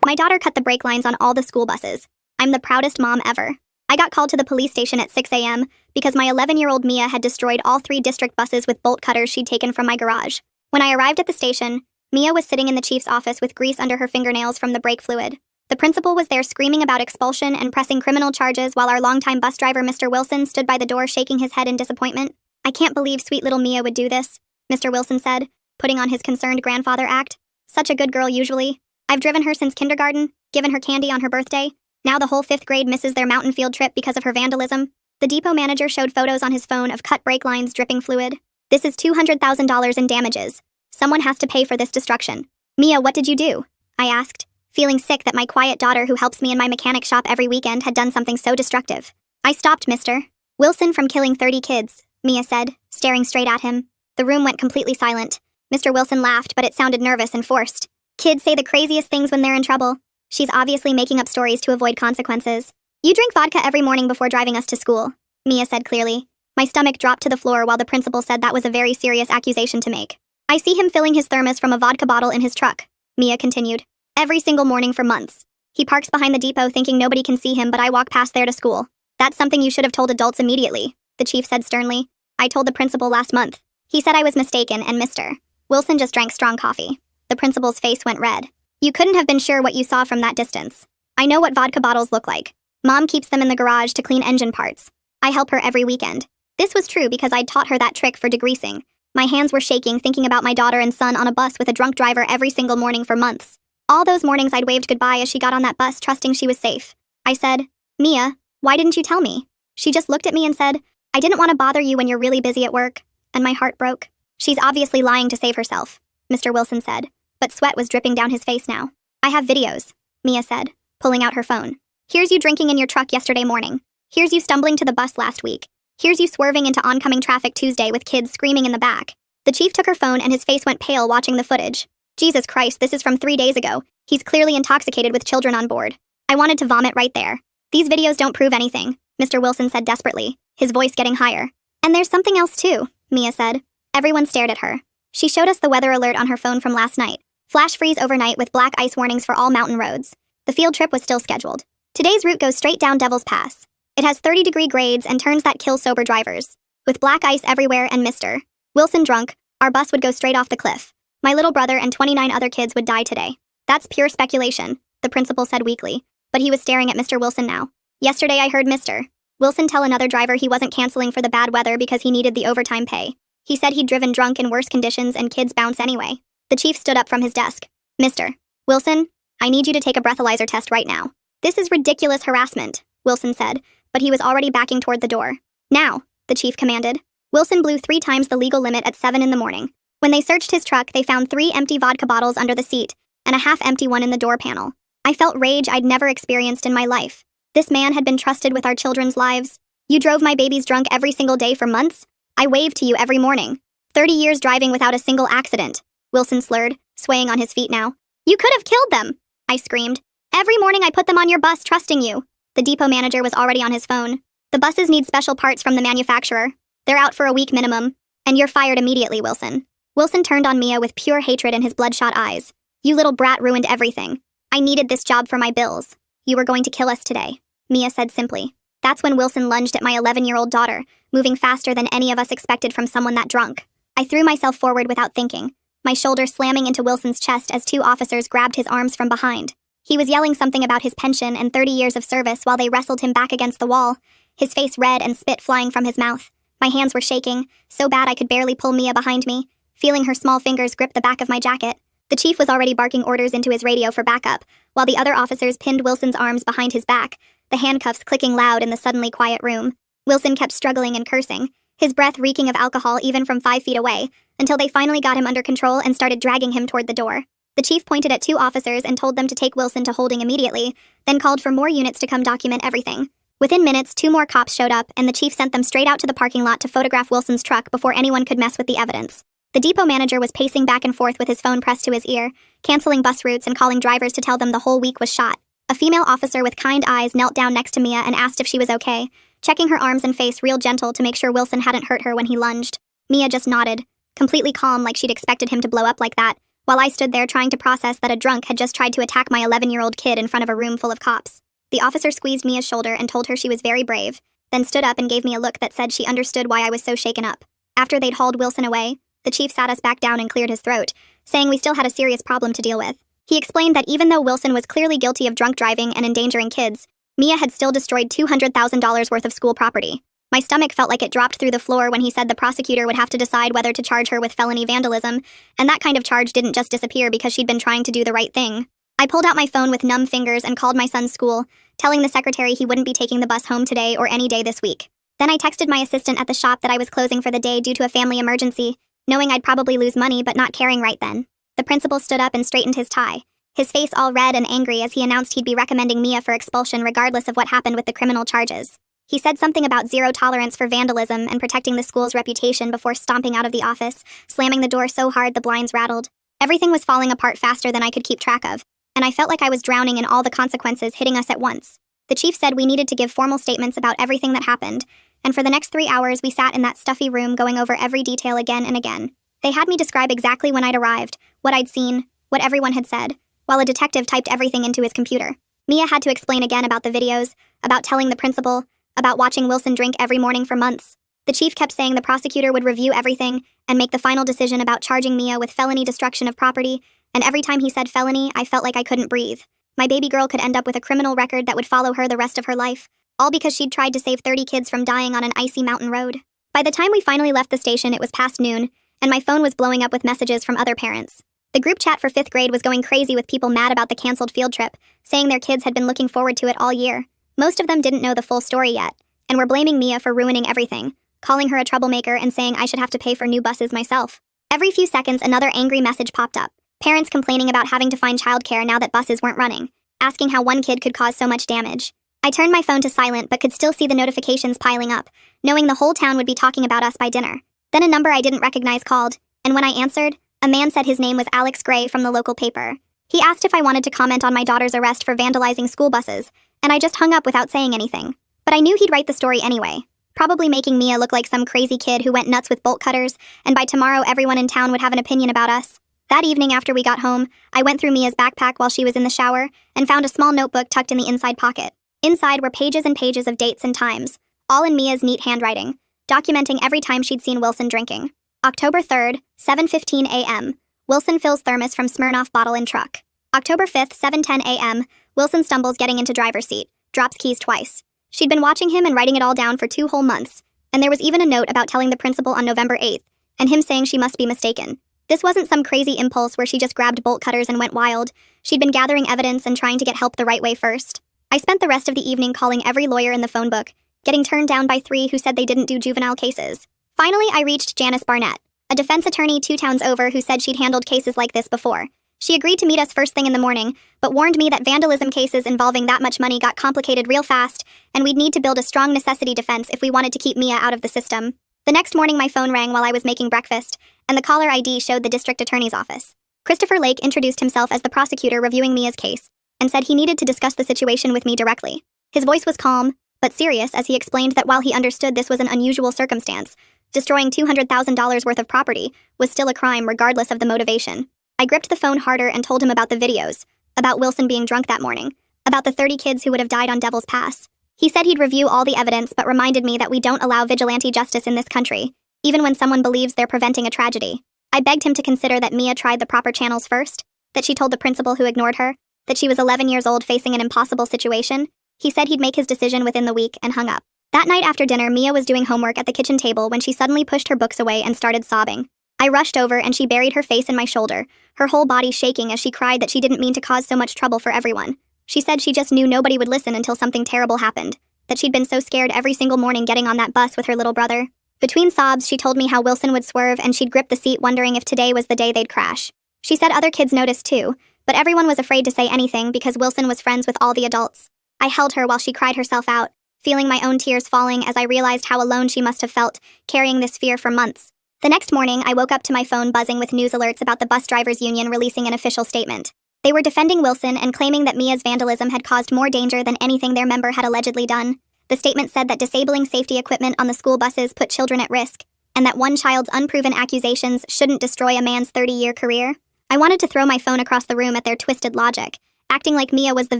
My daughter cut the brake lines on all the school buses. I'm the proudest mom ever. I got called to the police station at 6 a.m. because my 11-year-old Mia had destroyed all 3 district buses with bolt cutters she'd taken from my garage. When I arrived at the station, Mia was sitting in the chief's office with grease under her fingernails from the brake fluid. The principal was there screaming about expulsion and pressing criminal charges while our longtime bus driver, Mr. Wilson, stood by the door shaking his head in disappointment. "I can't believe sweet little Mia would do this," Mr. Wilson said, putting on his concerned grandfather act. "Such a good girl usually. I've driven her since kindergarten, given her candy on her birthday. Now the whole 5th grade misses their mountain field trip because of her vandalism." The depot manager showed photos on his phone of cut brake lines dripping fluid. "This is $200,000 in damages. Someone has to pay for this destruction." "Mia, what did you do?" I asked, feeling sick that my quiet daughter who helps me in my mechanic shop every weekend had done something so destructive. "I stopped Mr. Wilson from killing 30 kids, Mia said, staring straight at him. The room went completely silent. Mr. Wilson laughed, but it sounded nervous and forced. "Kids say the craziest things when they're in trouble. She's obviously making up stories to avoid consequences." "You drink vodka every morning before driving us to school," Mia said clearly. My stomach dropped to the floor while the principal said that was a very serious accusation to make. "I see him filling his thermos from a vodka bottle in his truck," Mia continued. "Every single morning for months. He parks behind the depot thinking nobody can see him, but I walk past there to school. That's something you should have told adults immediately," the chief said sternly. "I told the principal last month. He said I was mistaken, and Mr. Wilson just drank strong coffee." The principal's face went red. "You couldn't have been sure what you saw from that distance. I know what vodka bottles look like. Mom keeps them in the garage to clean engine parts. I help her every weekend." This was true because I'd taught her that trick for degreasing. My hands were shaking thinking about my daughter and son on a bus with a drunk driver every single morning for months. All those mornings I'd waved goodbye as she got on that bus trusting she was safe. I said, "Mia, why didn't you tell me?" She just looked at me and said, "I didn't want to bother you when you're really busy at work," and my heart broke. "She's obviously lying to save herself," Mr. Wilson said, but sweat was dripping down his face now. "I have videos," Mia said, pulling out her phone. "Here's you drinking in your truck yesterday morning. Here's you stumbling to the bus last week. Here's you swerving into oncoming traffic Tuesday with kids screaming in the back." The chief took her phone and his face went pale watching the footage. "Jesus Christ, this is from 3 days ago. He's clearly intoxicated with children on board." I wanted to vomit right there. "These videos don't prove anything," Mr. Wilson said desperately, his voice getting higher. "And there's something else too," Mia said. Everyone stared at her. She showed us the weather alert on her phone from last night. Flash freeze overnight with black ice warnings for all mountain roads. The field trip was still scheduled. Today's route goes straight down Devil's Pass. It has 30-degree grades and turns that kill sober drivers. With black ice everywhere and Mr. Wilson drunk, our bus would go straight off the cliff. My little brother and 29 other kids would die today. "That's pure speculation," the principal said weakly, but he was staring at Mr. Wilson now. "Yesterday I heard Mr. Wilson tell another driver he wasn't canceling for the bad weather because he needed the overtime pay. He said he'd driven drunk in worse conditions and kids bounce anyway." The chief stood up from his desk. "Mr. Wilson, I need you to take a breathalyzer test right now." "This is ridiculous harassment," Wilson said, but he was already backing toward the door. "Now," the chief commanded. Wilson blew 3 times the legal limit at 7 in the morning. When they searched his truck, they found 3 empty vodka bottles under the seat and a half-empty one in the door panel. I felt rage I'd never experienced in my life. This man had been trusted with our children's lives. "You drove my babies drunk every single day for months? I waved to you every morning. 30 years driving without a single accident," Wilson slurred, swaying on his feet now. "You could have killed them," I screamed. "Every morning I put them on your bus trusting you." The depot manager was already on his phone. "The buses need special parts from the manufacturer. They're out for a week minimum. And you're fired immediately, Wilson." Wilson turned on Mia with pure hatred in his bloodshot eyes. "You little brat ruined everything. I needed this job for my bills. You were going to kill us today," Mia said simply. That's when Wilson lunged at my 11-year-old daughter, moving faster than any of us expected from someone that drunk. I threw myself forward without thinking, my shoulder slamming into Wilson's chest as 2 officers grabbed his arms from behind. He was yelling something about his pension and 30 years of service while they wrestled him back against the wall, his face red and spit flying from his mouth. My hands were shaking, so bad I could barely pull Mia behind me, feeling her small fingers grip the back of my jacket. The chief was already barking orders into his radio for backup, while the other officers pinned Wilson's arms behind his back, the handcuffs clicking loud in the suddenly quiet room. Wilson kept struggling and cursing, his breath reeking of alcohol even from 5 feet away, until they finally got him under control and started dragging him toward the door. The chief pointed at 2 officers and told them to take Wilson to holding immediately, then called for more units to come document everything. Within minutes, 2 more cops showed up, and the chief sent them straight out to the parking lot to photograph Wilson's truck before anyone could mess with the evidence. The depot manager was pacing back and forth with his phone pressed to his ear, canceling bus routes and calling drivers to tell them the whole week was shot. A female officer with kind eyes knelt down next to Mia and asked if she was okay, checking her arms and face real gentle to make sure Wilson hadn't hurt her when he lunged. Mia just nodded, completely calm like she'd expected him to blow up like that, while I stood there trying to process that a drunk had just tried to attack my 11-year-old kid in front of a room full of cops. The officer squeezed Mia's shoulder and told her she was very brave, then stood up and gave me a look that said she understood why I was so shaken up. After they'd hauled Wilson away, the chief sat us back down and cleared his throat, saying we still had a serious problem to deal with. He explained that even though Wilson was clearly guilty of drunk driving and endangering kids, Mia had still destroyed $200,000 worth of school property. My stomach felt like it dropped through the floor when he said the prosecutor would have to decide whether to charge her with felony vandalism, and that kind of charge didn't just disappear because she'd been trying to do the right thing. I pulled out my phone with numb fingers and called my son's school, telling the secretary he wouldn't be taking the bus home today or any day this week. Then I texted my assistant at the shop that I was closing for the day due to a family emergency, knowing I'd probably lose money but not caring right then. The principal stood up and straightened his tie, his face all red and angry as he announced he'd be recommending Mia for expulsion regardless of what happened with the criminal charges. He said something about zero tolerance for vandalism and protecting the school's reputation before stomping out of the office, slamming the door so hard the blinds rattled. Everything was falling apart faster than I could keep track of, and I felt like I was drowning in all the consequences hitting us at once. The chief said we needed to give formal statements about everything that happened, and for the next 3 hours we sat in that stuffy room going over every detail again and again. They had me describe exactly when I'd arrived, what I'd seen, what everyone had said, while a detective typed everything into his computer. Mia had to explain again about the videos, about telling the principal, about watching Wilson drink every morning for months. The chief kept saying the prosecutor would review everything and make the final decision about charging Mia with felony destruction of property, and every time he said felony, I felt like I couldn't breathe. My baby girl could end up with a criminal record that would follow her the rest of her life, all because she'd tried to save 30 kids from dying on an icy mountain road. By the time we finally left the station, it was past noon, and my phone was blowing up with messages from other parents. The group chat for 5th grade was going crazy with people mad about the canceled field trip, saying their kids had been looking forward to it all year. Most of them didn't know the full story yet, and were blaming Mia for ruining everything, calling her a troublemaker and saying I should have to pay for new buses myself. Every few seconds, another angry message popped up. Parents complaining about having to find childcare now that buses weren't running, asking how one kid could cause so much damage. I turned my phone to silent but could still see the notifications piling up, knowing the whole town would be talking about us by dinner. Then a number I didn't recognize called, and when I answered, a man said his name was Alex Gray from the local paper. He asked if I wanted to comment on my daughter's arrest for vandalizing school buses, and I just hung up without saying anything. But I knew he'd write the story anyway, probably making Mia look like some crazy kid who went nuts with bolt cutters, and by tomorrow everyone in town would have an opinion about us. That evening after we got home, I went through Mia's backpack while she was in the shower and found a small notebook tucked in the inside pocket. Inside were pages and pages of dates and times, all in Mia's neat handwriting, documenting every time she'd seen Wilson drinking. October 3rd, 7:15 a.m. Wilson fills thermos from Smirnoff bottle in truck. October 5th, 7:10 a.m. Wilson stumbles getting into driver's seat, drops keys twice. She'd been watching him and writing it all down for 2 whole months, and there was even a note about telling the principal on November 8th, and him saying she must be mistaken. This wasn't some crazy impulse where she just grabbed bolt cutters and went wild. She'd been gathering evidence and trying to get help the right way first. I spent the rest of the evening calling every lawyer in the phone book, getting turned down by 3 who said they didn't do juvenile cases. Finally, I reached Janice Barnett, a defense attorney 2 towns over who said she'd handled cases like this before. She agreed to meet us first thing in the morning, but warned me that vandalism cases involving that much money got complicated real fast, and we'd need to build a strong necessity defense if we wanted to keep Mia out of the system. The next morning my phone rang while I was making breakfast, and the caller ID showed the district attorney's office. Christopher Lake introduced himself as the prosecutor reviewing Mia's case, and said he needed to discuss the situation with me directly. His voice was calm, but serious as he explained that while he understood this was an unusual circumstance, destroying $200,000 worth of property was still a crime regardless of the motivation. I gripped the phone harder and told him about the videos, about Wilson being drunk that morning, about the 30 kids who would have died on Devil's Pass. He said he'd review all the evidence but reminded me that we don't allow vigilante justice in this country, even when someone believes they're preventing a tragedy. I begged him to consider that Mia tried the proper channels first, that she told the principal who ignored her, that she was 11 years old facing an impossible situation. He said he'd make his decision within the week and hung up. That night after dinner, Mia was doing homework at the kitchen table when she suddenly pushed her books away and started sobbing. I rushed over and she buried her face in my shoulder, her whole body shaking as she cried that she didn't mean to cause so much trouble for everyone. She said she just knew nobody would listen until something terrible happened, that she'd been so scared every single morning getting on that bus with her little brother. Between sobs, she told me how Wilson would swerve and she'd grip the seat wondering if today was the day they'd crash. She said other kids noticed too, but everyone was afraid to say anything because Wilson was friends with all the adults. I held her while she cried herself out, feeling my own tears falling as I realized how alone she must have felt, carrying this fear for months. The next morning, I woke up to my phone buzzing with news alerts about the bus drivers union releasing an official statement. They were defending Wilson and claiming that Mia's vandalism had caused more danger than anything their member had allegedly done. The statement said that disabling safety equipment on the school buses put children at risk, and that one child's unproven accusations shouldn't destroy a man's 30-year career. I wanted to throw my phone across the room at their twisted logic, acting like Mia was the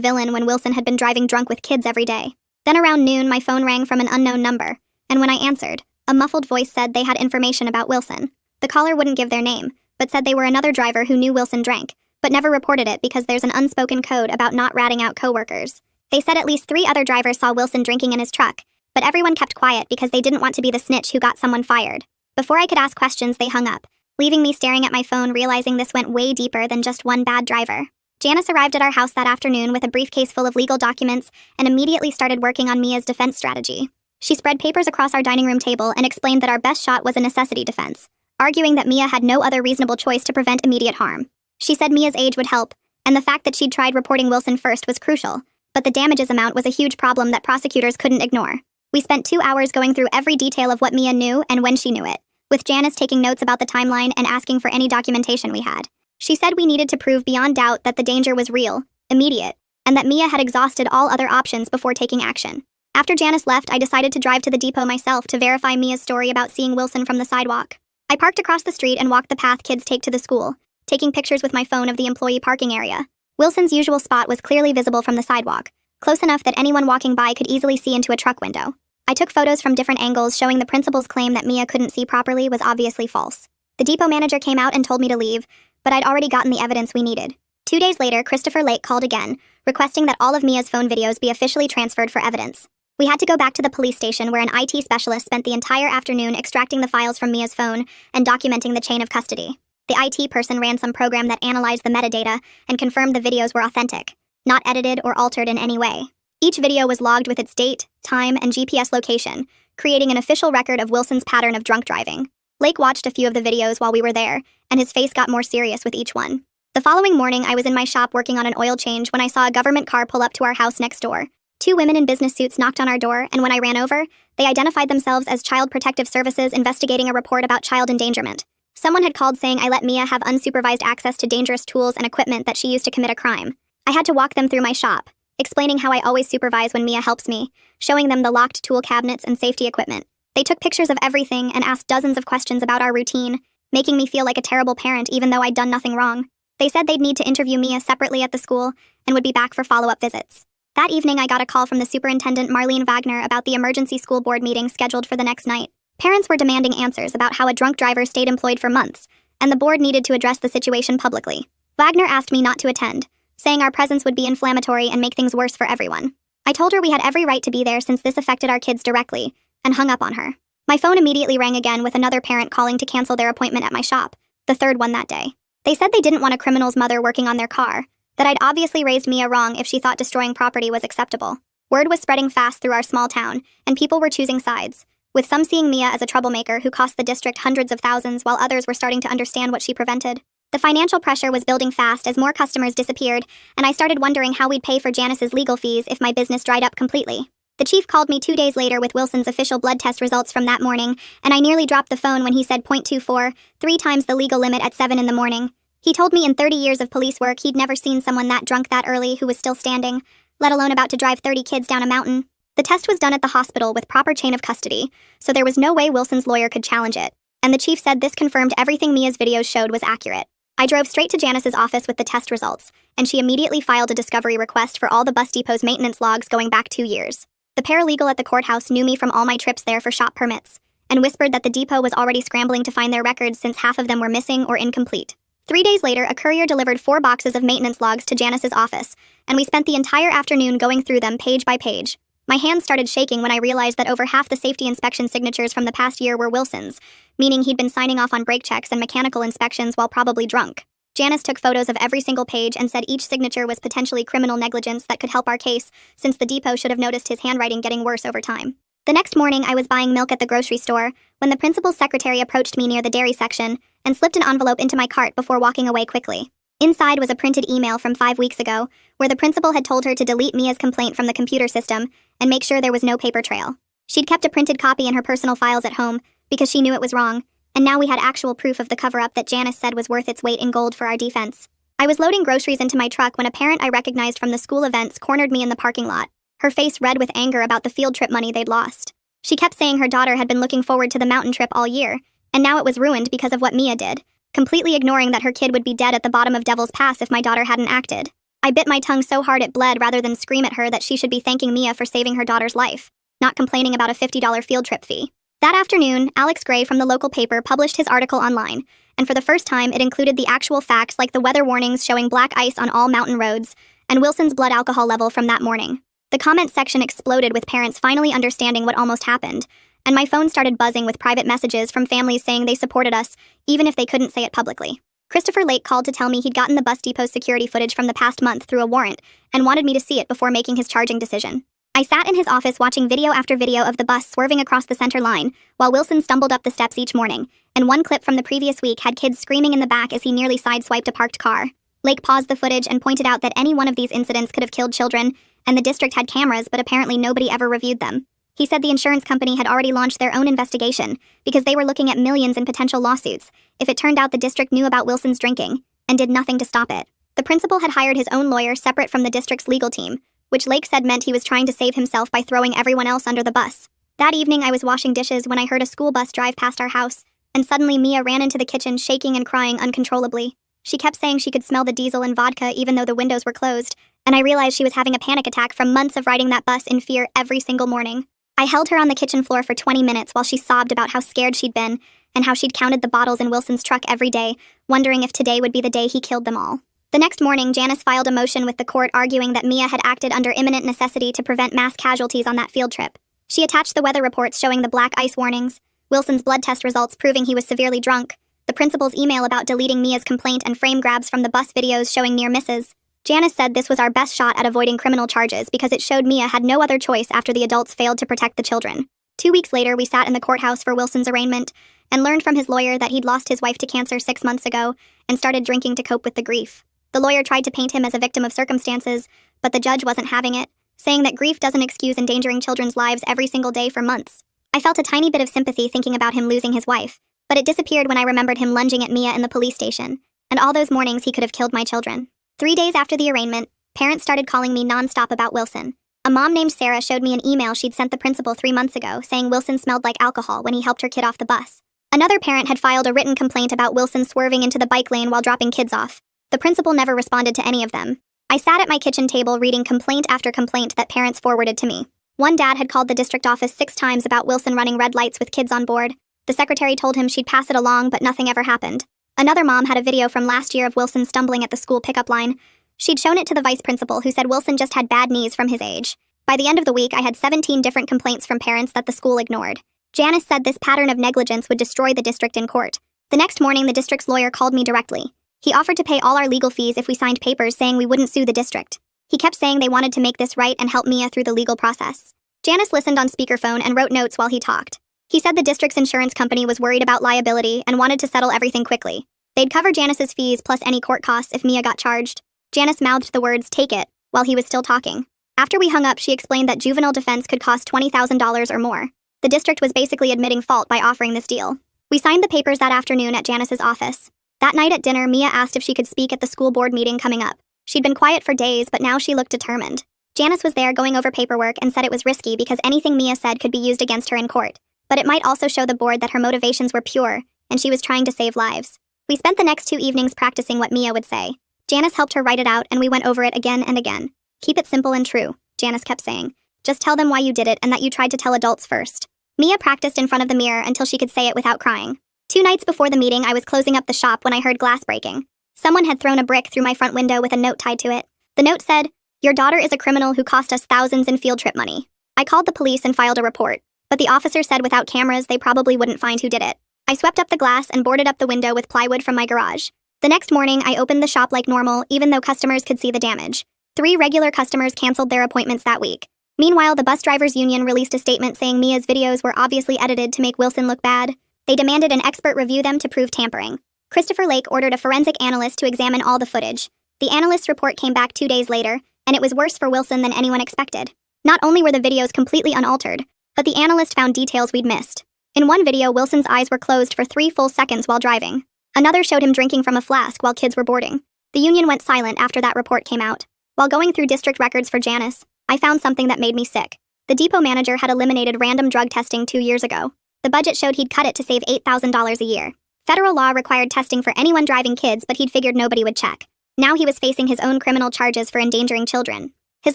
villain when Wilson had been driving drunk with kids every day. Then around noon, my phone rang from an unknown number, and when I answered, a muffled voice said they had information about Wilson. The caller wouldn't give their name, but said they were another driver who knew Wilson drank, but never reported it because there's an unspoken code about not ratting out coworkers. They said at least 3 other drivers saw Wilson drinking in his truck, but everyone kept quiet because they didn't want to be the snitch who got someone fired. Before I could ask questions, they hung up, leaving me staring at my phone, realizing this went way deeper than just one bad driver. Janice arrived at our house that afternoon with a briefcase full of legal documents and immediately started working on Mia's defense strategy. She spread papers across our dining room table and explained that our best shot was a necessity defense, arguing that Mia had no other reasonable choice to prevent immediate harm. She said Mia's age would help, and the fact that she'd tried reporting Wilson first was crucial, but the damages amount was a huge problem that prosecutors couldn't ignore. We spent 2 hours going through every detail of what Mia knew and when she knew it, with Janice taking notes about the timeline and asking for any documentation we had. She said we needed to prove beyond doubt that the danger was real, immediate, and that Mia had exhausted all other options before taking action. After Janice left, I decided to drive to the depot myself to verify Mia's story about seeing Wilson from the sidewalk. I parked across the street and walked the path kids take to the school, taking pictures with my phone of the employee parking area. Wilson's usual spot was clearly visible from the sidewalk, close enough that anyone walking by could easily see into a truck window. I took photos from different angles showing the principal's claim that Mia couldn't see properly was obviously false. The depot manager came out and told me to leave, but I'd already gotten the evidence we needed. 2 days later, Christopher Lake called again, requesting that all of Mia's phone videos be officially transferred for evidence. We had to go back to the police station where an IT specialist spent the entire afternoon extracting the files from Mia's phone and documenting the chain of custody. The IT person ran some program that analyzed the metadata and confirmed the videos were authentic, not edited or altered in any way. Each video was logged with its date, time, and GPS location, creating an official record of Wilson's pattern of drunk driving. Lake watched a few of the videos while we were there, and his face got more serious with each one. The following morning, I was in my shop working on an oil change when I saw a government car pull up to our house next door. 2 women in business suits knocked on our door, and when I ran over, they identified themselves as Child Protective Services investigating a report about child endangerment. Someone had called saying I let Mia have unsupervised access to dangerous tools and equipment that she used to commit a crime. I had to walk them through my shop, explaining how I always supervise when Mia helps me, showing them the locked tool cabinets and safety equipment. They took pictures of everything and asked dozens of questions about our routine, making me feel like a terrible parent even though I'd done nothing wrong. They said they'd need to interview Mia separately at the school and would be back for follow-up visits. That evening, I got a call from the superintendent, Marlene Wagner, about the emergency school board meeting scheduled for the next night. Parents were demanding answers about how a drunk driver stayed employed for months, and the board needed to address the situation publicly. Wagner asked me not to attend, saying our presence would be inflammatory and make things worse for everyone. I told her we had every right to be there since this affected our kids directly, and hung up on her. My phone immediately rang again with another parent calling to cancel their appointment at my shop, the 3rd one that day. They said they didn't want a criminal's mother working on their car, that I'd obviously raised Mia wrong if she thought destroying property was acceptable. Word was spreading fast through our small town, and people were choosing sides, with some seeing Mia as a troublemaker who cost the district hundreds of thousands while others were starting to understand what she prevented. The financial pressure was building fast as more customers disappeared, and I started wondering how we'd pay for Janice's legal fees if my business dried up completely. The chief called me 2 days later with Wilson's official blood test results from that morning, and I nearly dropped the phone when he said .24, 3 times the legal limit at 7 in the morning. He told me in 30 years of police work he'd never seen someone that drunk that early who was still standing, let alone about to drive 30 kids down a mountain. The test was done at the hospital with proper chain of custody, so there was no way Wilson's lawyer could challenge it, and the chief said this confirmed everything Mia's videos showed was accurate. I drove straight to Janice's office with the test results, and she immediately filed a discovery request for all the bus depot's maintenance logs going back 2 years. The paralegal at the courthouse knew me from all my trips there for shop permits, and whispered that the depot was already scrambling to find their records since half of them were missing or incomplete. 3 days later, a courier delivered 4 boxes of maintenance logs to Janice's office, and we spent the entire afternoon going through them page by page. My hands started shaking when I realized that over half the safety inspection signatures from the past year were Wilson's, meaning he'd been signing off on brake checks and mechanical inspections while probably drunk. Janice took photos of every single page and said each signature was potentially criminal negligence that could help our case, since the depot should have noticed his handwriting getting worse over time. The next morning, I was buying milk at the grocery store when the principal's secretary approached me near the dairy section and slipped an envelope into my cart before walking away quickly. Inside was a printed email from 5 weeks ago, where the principal had told her to delete Mia's complaint from the computer system and make sure there was no paper trail. She'd kept a printed copy in her personal files at home because she knew it was wrong, and now we had actual proof of the cover-up that Janice said was worth its weight in gold for our defense. I was loading groceries into my truck when a parent I recognized from the school events cornered me in the parking lot, her face red with anger about the field trip money they'd lost. She kept saying her daughter had been looking forward to the mountain trip all year, and now it was ruined because of what Mia did. completely ignoring that her kid would be dead at the bottom of Devil's Pass if my daughter hadn't acted. I bit my tongue so hard it bled rather than scream at her that she should be thanking Mia for saving her daughter's life, not complaining about a $50 field trip fee. That afternoon, Alex Gray from the local paper published his article online, and for the first time it included the actual facts like the weather warnings showing black ice on all mountain roads and Wilson's blood alcohol level from that morning. The comment section exploded with parents finally understanding what almost happened, and my phone started buzzing with private messages from families saying they supported us, even if they couldn't say it publicly. Christopher Lake called to tell me he'd gotten the bus depot's security footage from the past month through a warrant and wanted me to see it before making his charging decision. I sat in his office watching video after video of the bus swerving across the center line while Wilson stumbled up the steps each morning, and one clip from the previous week had kids screaming in the back as he nearly sideswiped a parked car. Lake paused the footage and pointed out that any one of these incidents could have killed children, and the district had cameras, but apparently nobody ever reviewed them. He said the insurance company had already launched their own investigation because they were looking at millions in potential lawsuits if it turned out the district knew about Wilson's drinking and did nothing to stop it. The principal had hired his own lawyer separate from the district's legal team, which Lake said meant he was trying to save himself by throwing everyone else under the bus. That evening, I was washing dishes when I heard a school bus drive past our house, and suddenly Mia ran into the kitchen shaking and crying uncontrollably. She kept saying she could smell the diesel and vodka even though the windows were closed, and I realized she was having a panic attack from months of riding that bus in fear every single morning. I held her on the kitchen floor for 20 minutes while she sobbed about how scared she'd been and how she'd counted the bottles in Wilson's truck every day, wondering if today would be the day he killed them all. The next morning, Janice filed a motion with the court arguing that Mia had acted under imminent necessity to prevent mass casualties on that field trip. She attached the weather reports showing the black ice warnings, Wilson's blood test results proving he was severely drunk, the principal's email about deleting Mia's complaint, and frame grabs from the bus videos showing near misses. Janice said this was our best shot at avoiding criminal charges because it showed Mia had no other choice after the adults failed to protect the children. 2 weeks later, we sat in the courthouse for Wilson's arraignment and learned from his lawyer that he'd lost his wife to cancer 6 months ago and started drinking to cope with the grief. The lawyer tried to paint him as a victim of circumstances, but the judge wasn't having it, saying that grief doesn't excuse endangering children's lives every single day for months. I felt a tiny bit of sympathy thinking about him losing his wife, but it disappeared when I remembered him lunging at Mia in the police station, and all those mornings he could have killed my children. 3 days after the arraignment, parents started calling me nonstop about Wilson. A mom named Sarah showed me an email she'd sent the principal 3 months ago saying Wilson smelled like alcohol when he helped her kid off the bus. Another parent had filed a written complaint about Wilson swerving into the bike lane while dropping kids off. The principal never responded to any of them. I sat at my kitchen table reading complaint after complaint that parents forwarded to me. One dad had called the district office 6 times about Wilson running red lights with kids on board. The secretary told him she'd pass it along, but nothing ever happened. Another mom had a video from last year of Wilson stumbling at the school pickup line. She'd shown it to the vice principal, who said Wilson just had bad knees from his age. By the end of the week, I had 17 different complaints from parents that the school ignored. Janice said this pattern of negligence would destroy the district in court. The next morning, the district's lawyer called me directly. He offered to pay all our legal fees if we signed papers saying we wouldn't sue the district. He kept saying they wanted to make this right and help Mia through the legal process. Janice listened on speakerphone and wrote notes while he talked. He said the district's insurance company was worried about liability and wanted to settle everything quickly. They'd cover Janice's fees plus any court costs if Mia got charged. Janice mouthed the words, "Take it," while he was still talking. After we hung up, she explained that juvenile defense could cost $20,000 or more. The district was basically admitting fault by offering this deal. We signed the papers that afternoon at Janice's office. That night at dinner, Mia asked if she could speak at the school board meeting coming up. She'd been quiet for days, but now she looked determined. Janice was there going over paperwork and said it was risky because anything Mia said could be used against her in court. But it might also show the board that her motivations were pure, and she was trying to save lives. We spent the next 2 evenings practicing what Mia would say. Janice helped her write it out, and we went over it again and again. "Keep it simple and true," Janice kept saying. "Just tell them why you did it and that you tried to tell adults first." Mia practiced in front of the mirror until she could say it without crying. 2 nights before the meeting, I was closing up the shop when I heard glass breaking. Someone had thrown a brick through my front window with a note tied to it. The note said, "Your daughter is a criminal who cost us thousands in field trip money." I called the police and filed a report, but the officer said without cameras, they probably wouldn't find who did it. I swept up the glass and boarded up the window with plywood from my garage. The next morning, I opened the shop like normal, even though customers could see the damage. 3 regular customers canceled their appointments that week. Meanwhile, the bus drivers union released a statement saying Mia's videos were obviously edited to make Wilson look bad. They demanded an expert review them to prove tampering. Christopher Lake ordered a forensic analyst to examine all the footage. The analyst's report came back 2 days later, and it was worse for Wilson than anyone expected. Not only were the videos completely unaltered, but the analyst found details we'd missed. In one video, Wilson's eyes were closed for 3 full seconds while driving. Another showed him drinking from a flask while kids were boarding. The union went silent after that report came out. While going through district records for Janice, I found something that made me sick. The depot manager had eliminated random drug testing 2 years ago. The budget showed he'd cut it to save $8,000 a year. Federal law required testing for anyone driving kids, but he'd figured nobody would check. Now he was facing his own criminal charges for endangering children. His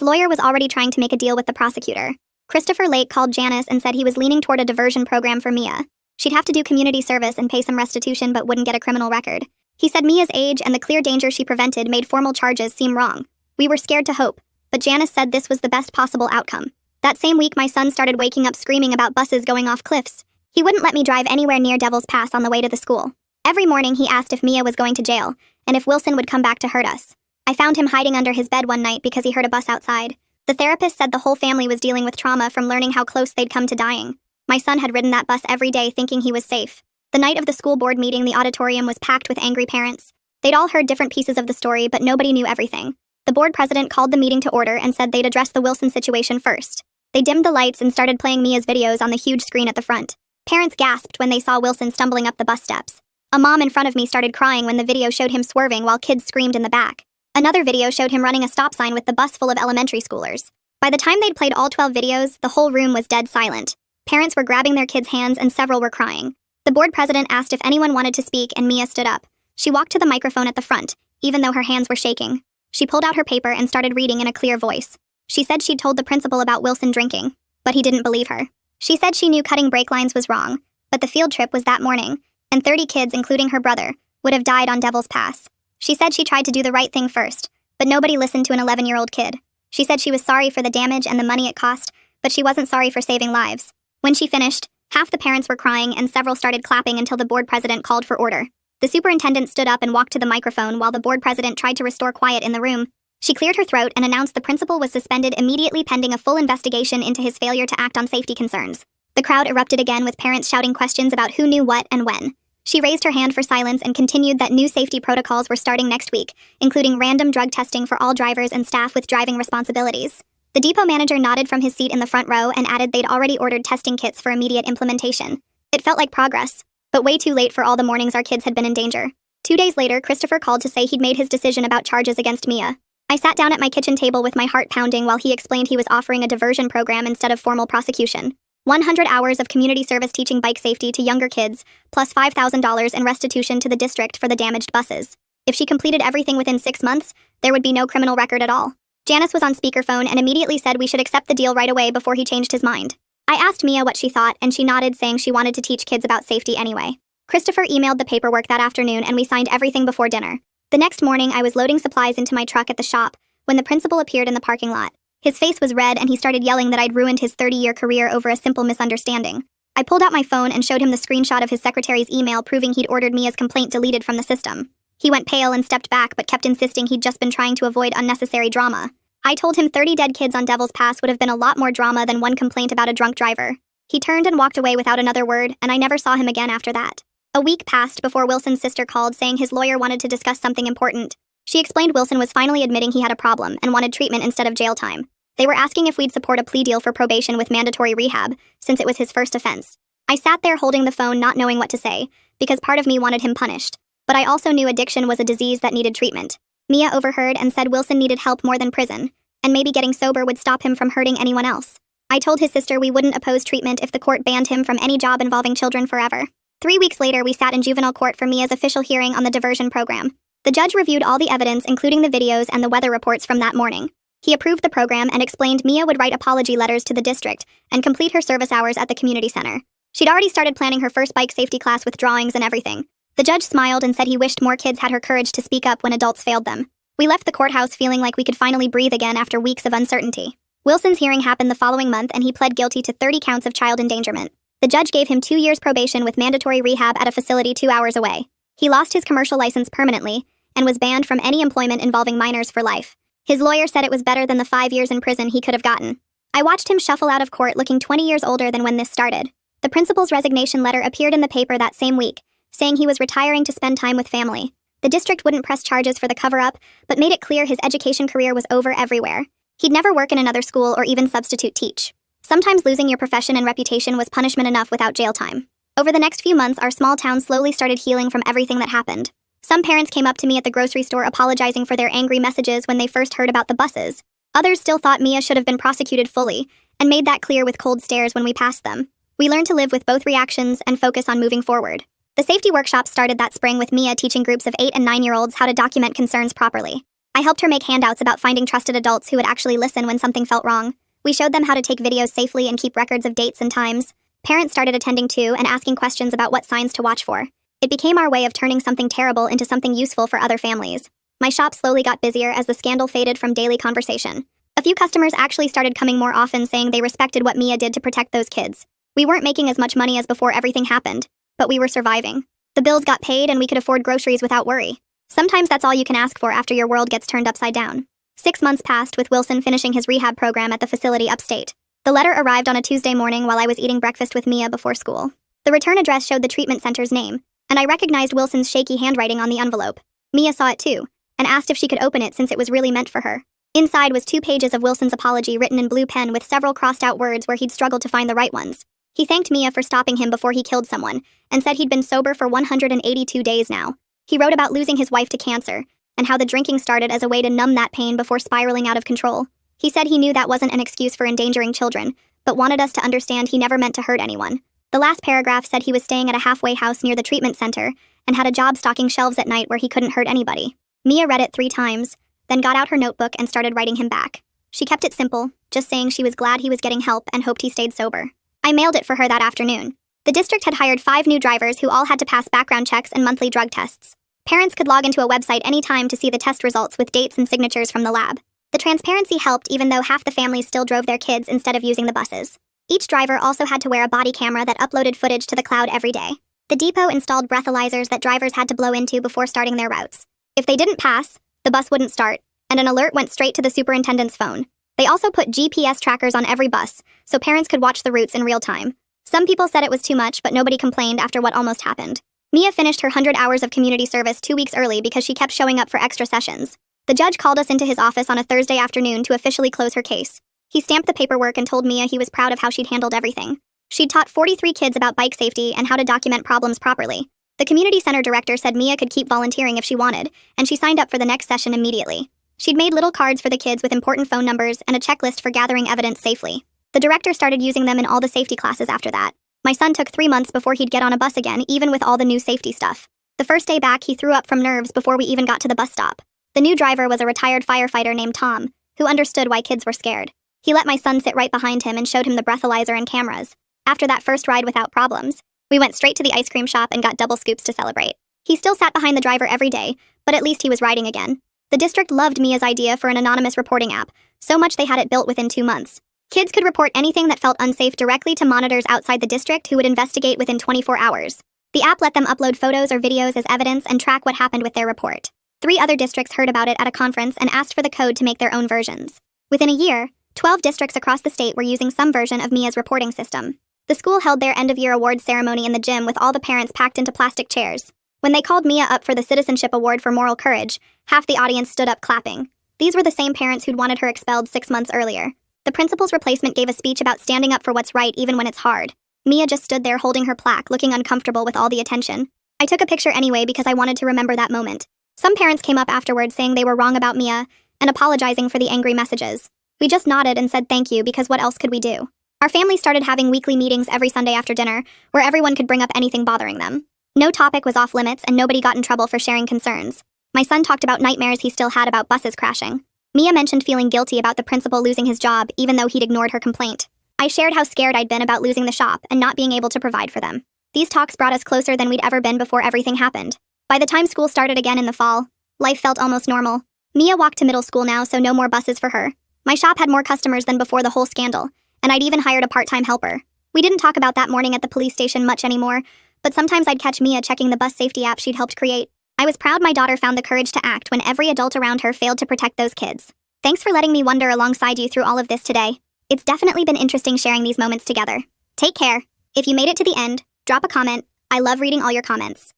lawyer was already trying to make a deal with the prosecutor. Christopher Lake called Janice and said he was leaning toward a diversion program for Mia. She'd have to do community service and pay some restitution but wouldn't get a criminal record. He said Mia's age and the clear danger she prevented made formal charges seem wrong. We were scared to hope, but Janice said this was the best possible outcome. That same week, my son started waking up screaming about buses going off cliffs. He wouldn't let me drive anywhere near Devil's Pass on the way to the school. Every morning he asked if Mia was going to jail, and if Wilson would come back to hurt us. I found him hiding under his bed one night because he heard a bus outside. The therapist said the whole family was dealing with trauma from learning how close they'd come to dying. My son had ridden that bus every day thinking he was safe. The night of the school board meeting, the auditorium was packed with angry parents. They'd all heard different pieces of the story, but nobody knew everything. The board president called the meeting to order and said they'd address the Wilson situation first. They dimmed the lights and started playing Mia's videos on the huge screen at the front. Parents gasped when they saw Wilson stumbling up the bus steps. A mom in front of me started crying when the video showed him swerving while kids screamed in the back. Another video showed him running a stop sign with the bus full of elementary schoolers. By the time they'd played all 12 videos, the whole room was dead silent. Parents were grabbing their kids' hands and several were crying. The board president asked if anyone wanted to speak and Mia stood up. She walked to the microphone at the front, even though her hands were shaking. She pulled out her paper and started reading in a clear voice. She said she'd told the principal about Wilson drinking, but he didn't believe her. She said she knew cutting brake lines was wrong, but the field trip was that morning, and 30 kids, including her brother, would have died on Devil's Pass. She said she tried to do the right thing first, but nobody listened to an 11-year-old kid. She said she was sorry for the damage and the money it cost, but she wasn't sorry for saving lives. When she finished, half the parents were crying and several started clapping until the board president called for order. The superintendent stood up and walked to the microphone while the board president tried to restore quiet in the room. She cleared her throat and announced the principal was suspended immediately pending a full investigation into his failure to act on safety concerns. The crowd erupted again with parents shouting questions about who knew what and when. She raised her hand for silence and continued that new safety protocols were starting next week, including random drug testing for all drivers and staff with driving responsibilities. The depot manager nodded from his seat in the front row and added they'd already ordered testing kits for immediate implementation. It felt like progress, but way too late for all the mornings our kids had been in danger. 2 days later, Christopher called to say he'd made his decision about charges against Mia. I sat down at my kitchen table with my heart pounding while he explained he was offering a diversion program instead of formal prosecution. 100 hours of community service teaching bike safety to younger kids, plus $5,000 in restitution to the district for the damaged buses. If she completed everything within 6 months, there would be no criminal record at all. Janice was on speakerphone and immediately said we should accept the deal right away before he changed his mind. I asked Mia what she thought, and she nodded, saying she wanted to teach kids about safety anyway. Christopher emailed the paperwork that afternoon and we signed everything before dinner. The next morning, I was loading supplies into my truck at the shop when the principal appeared in the parking lot. His face was red and he started yelling that I'd ruined his 30-year career over a simple misunderstanding. I pulled out my phone and showed him the screenshot of his secretary's email proving he'd ordered Mia's complaint deleted from the system. He went pale and stepped back but kept insisting he'd just been trying to avoid unnecessary drama. I told him 30 dead kids on Devil's Pass would have been a lot more drama than one complaint about a drunk driver. He turned and walked away without another word, and I never saw him again after that. A week passed before Wilson's sister called saying his lawyer wanted to discuss something important. She explained Wilson was finally admitting he had a problem and wanted treatment instead of jail time. They were asking if we'd support a plea deal for probation with mandatory rehab, since it was his first offense. I sat there holding the phone not knowing what to say, because part of me wanted him punished. But I also knew addiction was a disease that needed treatment. Mia overheard and said Wilson needed help more than prison, and maybe getting sober would stop him from hurting anyone else. I told his sister we wouldn't oppose treatment if the court banned him from any job involving children forever. 3 weeks later, we sat in juvenile court for Mia's official hearing on the diversion program. The judge reviewed all the evidence, including the videos and the weather reports from that morning. He approved the program and explained Mia would write apology letters to the district and complete her service hours at the community center. She'd already started planning her first bike safety class with drawings and everything. The judge smiled and said he wished more kids had her courage to speak up when adults failed them. We left the courthouse feeling like we could finally breathe again after weeks of uncertainty. Wilson's hearing happened the following month and he pled guilty to 30 counts of child endangerment. The judge gave him 2 years probation with mandatory rehab at a facility 2 hours away. He lost his commercial license permanently and was banned from any employment involving minors for life. His lawyer said it was better than the 5 years in prison he could have gotten. I watched him shuffle out of court looking 20 years older than when this started. The principal's resignation letter appeared in the paper that same week, saying he was retiring to spend time with family. The district wouldn't press charges for the cover-up, but made it clear his education career was over everywhere. He'd never work in another school or even substitute teach. Sometimes losing your profession and reputation was punishment enough without jail time. Over the next few months, our small town slowly started healing from everything that happened. Some parents came up to me at the grocery store apologizing for their angry messages when they first heard about the buses. Others still thought Mia should have been prosecuted fully, and made that clear with cold stares when we passed them. We learned to live with both reactions and focus on moving forward. The safety workshop started that spring with Mia teaching groups of 8 and 9-year-olds how to document concerns properly. I helped her make handouts about finding trusted adults who would actually listen when something felt wrong. We showed them how to take videos safely and keep records of dates and times. Parents started attending too and asking questions about what signs to watch for. It became our way of turning something terrible into something useful for other families. My shop slowly got busier as the scandal faded from daily conversation. A few customers actually started coming more often, saying they respected what Mia did to protect those kids. We weren't making as much money as before everything happened, but we were surviving. The bills got paid and we could afford groceries without worry. Sometimes that's all you can ask for after your world gets turned upside down. 6 months passed with Wilson finishing his rehab program at the facility upstate. The letter arrived on a Tuesday morning while I was eating breakfast with Mia before school. The return address showed the treatment center's name, and I recognized Wilson's shaky handwriting on the envelope. Mia saw it too, and asked if she could open it since it was really meant for her. Inside was 2 pages of Wilson's apology written in blue pen with several crossed-out words where he'd struggled to find the right ones. He thanked Mia for stopping him before he killed someone, and said he'd been sober for 182 days now. He wrote about losing his wife to cancer, and how the drinking started as a way to numb that pain before spiraling out of control. He said he knew that wasn't an excuse for endangering children, but wanted us to understand he never meant to hurt anyone. The last paragraph said he was staying at a halfway house near the treatment center, and had a job stocking shelves at night where he couldn't hurt anybody. Mia read it 3 times, then got out her notebook and started writing him back. She kept it simple, just saying she was glad he was getting help and hoped he stayed sober. I mailed it for her that afternoon. The district had hired 5 new drivers who all had to pass background checks and monthly drug tests. Parents could log into a website anytime to see the test results with dates and signatures from the lab. The transparency helped even though half the families still drove their kids instead of using the buses. Each driver also had to wear a body camera that uploaded footage to the cloud every day. The depot installed breathalyzers that drivers had to blow into before starting their routes. If they didn't pass, the bus wouldn't start, and an alert went straight to the superintendent's phone. They also put GPS trackers on every bus, so parents could watch the routes in real time. Some people said it was too much, but nobody complained after what almost happened. Mia finished her 100 hours of community service 2 weeks early because she kept showing up for extra sessions. The judge called us into his office on a Thursday afternoon to officially close her case. He stamped the paperwork and told Mia he was proud of how she'd handled everything. She'd taught 43 kids about bike safety and how to document problems properly. The community center director said Mia could keep volunteering if she wanted, and she signed up for the next session immediately. She'd made little cards for the kids with important phone numbers and a checklist for gathering evidence safely. The director started using them in all the safety classes after that. My son took 3 months before he'd get on a bus again, even with all the new safety stuff. The first day back, he threw up from nerves before we even got to the bus stop. The new driver was a retired firefighter named Tom, who understood why kids were scared. He let my son sit right behind him and showed him the breathalyzer and cameras. After that first ride without problems, we went straight to the ice cream shop and got double scoops to celebrate. He still sat behind the driver every day, but at least he was riding again. The district loved Mia's idea for an anonymous reporting app, so much they had it built within 2 months. Kids could report anything that felt unsafe directly to monitors outside the district who would investigate within 24 hours. The app let them upload photos or videos as evidence and track what happened with their report. 3 other districts heard about it at a conference and asked for the code to make their own versions. Within a year, 12 districts across the state were using some version of Mia's reporting system. The school held their end-of-year awards ceremony in the gym with all the parents packed into plastic chairs. When they called Mia up for the Citizenship Award for Moral Courage, half the audience stood up clapping. These were the same parents who'd wanted her expelled 6 months earlier. The principal's replacement gave a speech about standing up for what's right even when it's hard. Mia just stood there holding her plaque, looking uncomfortable with all the attention. I took a picture anyway because I wanted to remember that moment. Some parents came up afterwards saying they were wrong about Mia and apologizing for the angry messages. We just nodded and said thank you because what else could we do? Our family started having weekly meetings every Sunday after dinner where everyone could bring up anything bothering them. No topic was off limits and nobody got in trouble for sharing concerns. My son talked about nightmares he still had about buses crashing. Mia mentioned feeling guilty about the principal losing his job even though he'd ignored her complaint. I shared how scared I'd been about losing the shop and not being able to provide for them. These talks brought us closer than we'd ever been before everything happened. By the time school started again in the fall, life felt almost normal. Mia walked to middle school now, so no more buses for her. My shop had more customers than before the whole scandal, and I'd even hired a part-time helper. We didn't talk about that morning at the police station much anymore, but sometimes I'd catch Mia checking the bus safety app she'd helped create. I was proud my daughter found the courage to act when every adult around her failed to protect those kids. Thanks for letting me wonder alongside you through all of this today. It's definitely been interesting sharing these moments together. Take care. If you made it to the end, drop a comment. I love reading all your comments.